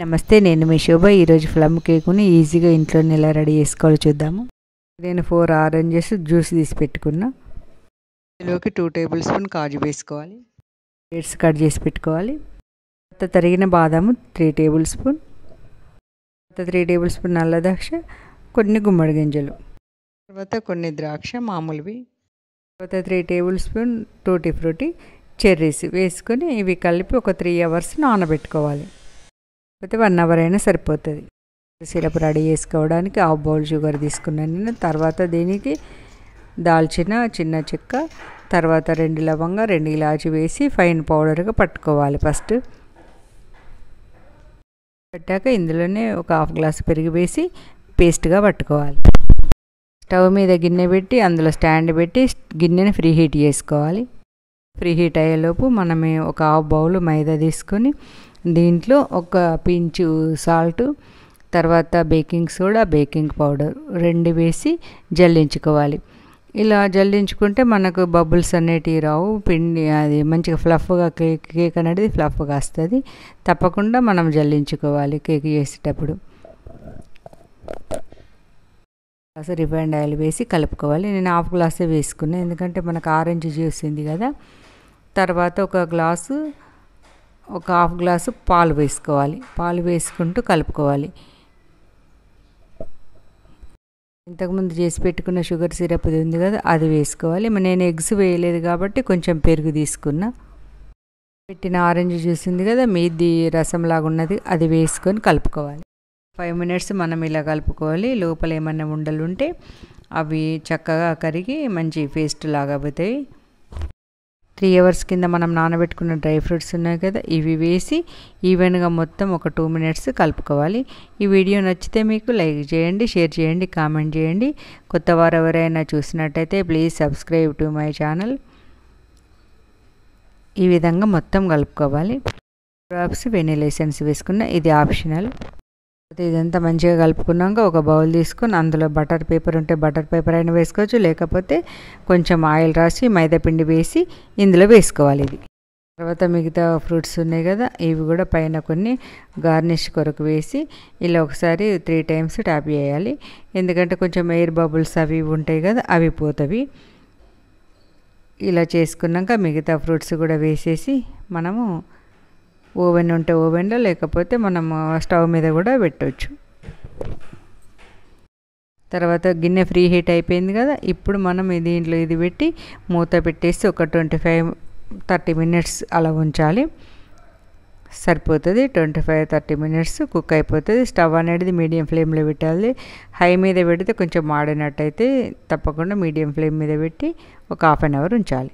నమస్తే, నేను మీ శోభ. ఈరోజు ప్లమ్ కేకుని ఈజీగా ఇంట్లోనే ఎలా రెడీ చేసుకోవాలో చూద్దాము. నేను 4 ఆరెంజెస్ జ్యూస్ తీసి పెట్టుకున్నా. ఇందులోకి 2 టేబుల్ స్పూన్ కాజు వేసుకోవాలి. డేట్స్ కట్ చేసి పెట్టుకోవాలి. తర్వాత తరిగిన బాదాము 3 టేబుల్ స్పూన్, తర్వాత 3 టేబుల్ స్పూన్ నల్ల ద్రాక్ష, కొన్ని గుమ్మడి గింజలు, తర్వాత కొన్ని ద్రాక్ష మామూలువి, తర్వాత 3 tablespoon tutti frutti cherries వేసుకొని ఇవి కలిపి ఒక 3 అవర్స్ నానబెట్టుకోవాలి. అయితే 1 అవర్ అయినా సరిపోతుంది. సిరప్ రెడీ చేసుకోవడానికి 1/2 బౌల్ షుగర్ తీసుకున్నాను నేను. తర్వాత దీనికి దాల్చిన చిన్న చెక్క, తర్వాత 2 లవంగా, 2 ఇలాచి వేసి ఫైన్ పౌడర్గా పట్టుకోవాలి. ఫస్ట్ పెట్టాక ఇందులోనే ఒక 1/2 గ్లాసు పెరుగు వేసి పేస్ట్గా పట్టుకోవాలి. స్టవ్ మీద గిన్నె పెట్టి అందులో స్టాండ్ పెట్టి గిన్నెని ఫ్రీ హీట్ చేసుకోవాలి. ఫ్రీ హీట్ అయ్యేలోపు మనమే ఒక 1/2 బౌల్ మైదా తీసుకొని దీంట్లో ఒక పించు సాల్ట్, తర్వాత బేకింగ్ సోడా, బేకింగ్ పౌడర్ 2 వేసి జల్లించుకోవాలి. ఇలా జల్లించుకుంటే మనకు బబుల్స్ అనేటివి రావు. పిండి అది మంచిగా ఫ్లఫ్గా కేక్ అనేది ఫ్లఫ్గా వస్తుంది. తప్పకుండా మనం జల్లించుకోవాలి కేక్ చేసేటప్పుడు. గ్లాసు రిఫైండ్ ఆయిల్ వేసి కలుపుకోవాలి. నేను 1/2 గ్లాసే వేసుకున్నాను, ఎందుకంటే మనకు ఆరెంజ్ జ్యూస్ ఉంది కదా. తర్వాత ఒక 1/2 గ్లాసు పాలు వేసుకోవాలి. పాలు వేసుకుంటూ కలుపుకోవాలి. ఇంతకుముందు చేసి పెట్టుకున్న షుగర్ సిరప్ ఉంది కదా, అది వేసుకోవాలి. నేను ఎగ్స్ వేయలేదు కాబట్టి కొంచెం పెరుగు తీసుకున్నా. పెట్టిన ఆరెంజ్ జ్యూస్ ఉంది కదా, మీది రసంలాగా ఉన్నది, అది వేసుకొని కలుపుకోవాలి. 5 మినిట్స్ మనం ఇలా కలుపుకోవాలి. లోపల ఏమన్నా ఉండలు ఉంటే అవి చక్కగా కరిగి మంచి పేస్ట్ లాగా అవుతాయి. 3 అవర్స్ కింద మనం నానబెట్టుకున్న డ్రై ఫ్రూట్స్ ఉన్నాయి కదా, ఇవి వేసి ఈవెన్గా మొత్తం ఒక 2 మినిట్స్ కలుపుకోవాలి. ఈ వీడియో నచ్చితే మీకు లైక్ చేయండి, షేర్ చేయండి, కామెంట్ చేయండి. కొత్త వారు ఎవరైనా చూసినట్టయితే please subscribe to my channel. ఈ విధంగా మొత్తం కలుపుకోవాలి. డ్రాప్స్ వెనిలా ఎసెన్స్ వేసుకున్న, ఇది ఆప్షనల్. ఇదంతా మంచిగా కలుపుకున్నాక ఒక బౌల్ తీసుకొని అందులో బటర్ పేపర్ ఉంటే బటర్ పేపర్ అయినా వేసుకోవచ్చు, లేకపోతే కొంచెం ఆయిల్ రాసి మైదా పిండి వేసి ఇందులో వేసుకోవాలి. ఇది తర్వాత మిగతా ఫ్రూట్స్ ఉన్నాయి కదా, ఇవి కూడా పైన కొన్ని గార్నిష్ కొరకు వేసి ఇలా ఒకసారి 3 టైమ్స్ ట్యాప్ చేయాలి. ఎందుకంటే కొంచెం ఎయిర్ బబుల్స్ అవి ఉంటాయి కదా, అవి పోతవి. ఇలా చేసుకున్నాక మిగతా ఫ్రూట్స్ కూడా వేసేసి మనము ఓవెన్ ఉంటే ఓవెన్లో, లేకపోతే మనం స్టవ్ మీద కూడా పెట్టవచ్చు. తర్వాత గిన్నె ఫ్రీ హీట్ అయిపోయింది కదా, ఇప్పుడు మనం దీంట్లో ఇది పెట్టి మూత పెట్టేసి ఒక 25-30 మినిట్స్ అలా ఉంచాలి. సరిపోతుంది. 25-30 మినిట్స్ కుక్ అయిపోతుంది. స్టవ్ అనేది మీడియం ఫ్లేమ్లో పెట్టాలి. హై మీద పెడితే కొంచెం మాడినట్టయితే తప్పకుండా మీడియం ఫ్లేమ్ మీద పెట్టి ఒక 1/2 అవర్ ఉంచాలి.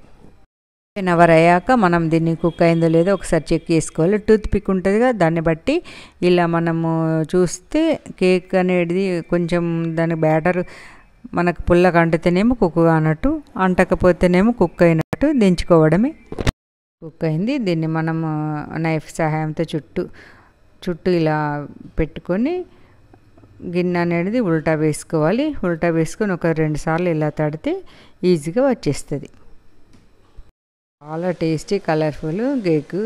1 అవర్ అయ్యాక మనం దీన్ని కుక్ అయిందో లేదో ఒకసారి చెక్ చేసుకోవాలి. టూత్ పిక్ ఉంటుంది కదా, దాన్ని బట్టి ఇలా మనము చూస్తే కేక్ అనేది కొంచెం దాని బ్యాటర్ మనకు పుల్లగా అంటితేనేమో కుక్ కానట్టు, అంటకపోతేనేమో కుక్ అయినట్టు దించుకోవడమే. కుక్ అయింది. దీన్ని మనం నైఫ్ సహాయంతో చుట్టూ ఇలా పెట్టుకొని గిన్నె అనేది ఉల్టా వేసుకోవాలి. ఉల్టా వేసుకొని ఒక 2 సార్లు ఇలా తడితే ఈజీగా వచ్చేస్తుంది. చాలా tasty colourful cake,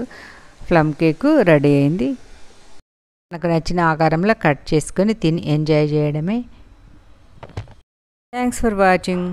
plum cake ready అయింది. నాకు నచ్చిన ఆకారంలో కట్ చేసుకొని తిని ఎంజాయ్ చేయడమే. Thanks for watching.